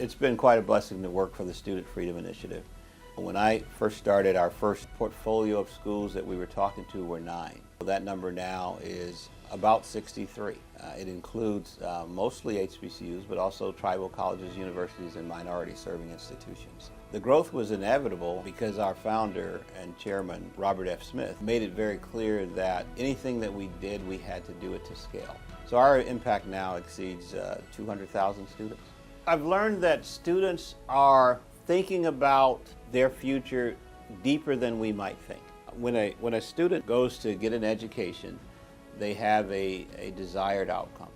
It's been quite a blessing to work for the Student Freedom Initiative. When I first started, our first portfolio of schools that we were talking to were 9. That number now is about 63. It includes mostly HBCUs, but also tribal colleges, universities, and minority-serving institutions. The growth was inevitable because our founder and chairman, Robert F. Smith, made it very clear that anything that we did, we had to do it to scale. So our impact now exceeds 200,000 students. I've learned that students are thinking about their future deeper than we might think. When a student goes to get an education, they have a desired outcome.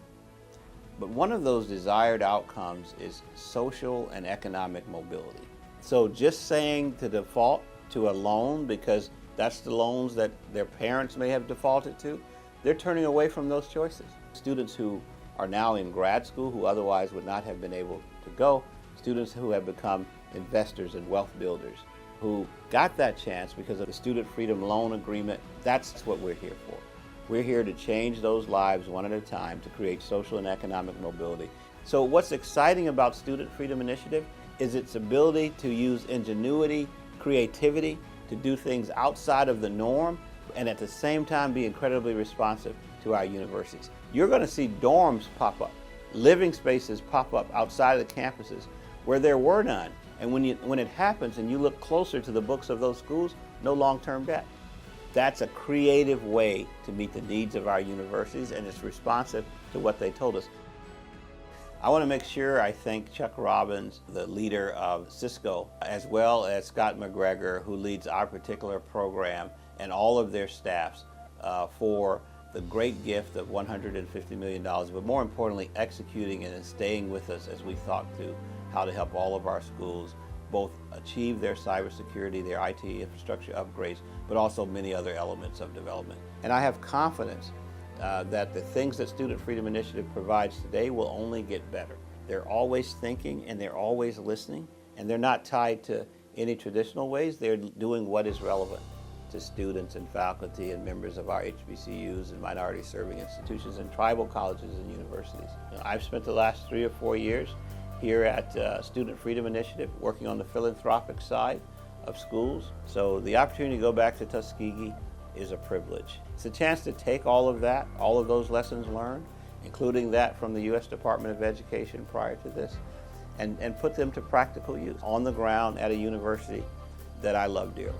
But one of those desired outcomes is social and economic mobility. So just saying to default to a loan because that's the loans that their parents may have defaulted to, they're turning away from those choices. Students who are now in grad school who otherwise would not have been able to go, students who have become investors and wealth builders, who got that chance because of the Student Freedom Loan Agreement. That's what we're here for. We're here to change those lives one at a time to create social and economic mobility. So what's exciting about Student Freedom Initiative is its ability to use ingenuity, creativity, to do things outside of the norm, and at the same time be incredibly responsive to our universities. You're going to see dorms pop up, living spaces pop up outside of the campuses where there were none. And when it happens and you look closer to the books of those schools, no long-term debt. That's a creative way to meet the needs of our universities, and it's responsive to what they told us. I want to make sure I thank Chuck Robbins, the leader of Cisco, as well as Scott McGregor, who leads our particular program, and all of their staffs for the great gift of $150 million, but more importantly, executing and staying with us as we thought through how to help all of our schools both achieve their cybersecurity, their IT infrastructure upgrades, but also many other elements of development. And I have confidence that the things that Student Freedom Initiative provides today will only get better. They're always thinking and they're always listening, and they're not tied to any traditional ways. They're doing what is relevant to students and faculty and members of our HBCUs and minority-serving institutions and tribal colleges and universities. I've spent the last 3 or 4 years here at Student Freedom Initiative working on the philanthropic side of schools. So the opportunity to go back to Tuskegee is a privilege. It's a chance to take all of that, all of those lessons learned, including that from the U.S. Department of Education prior to this, and put them to practical use on the ground at a university that I love dearly.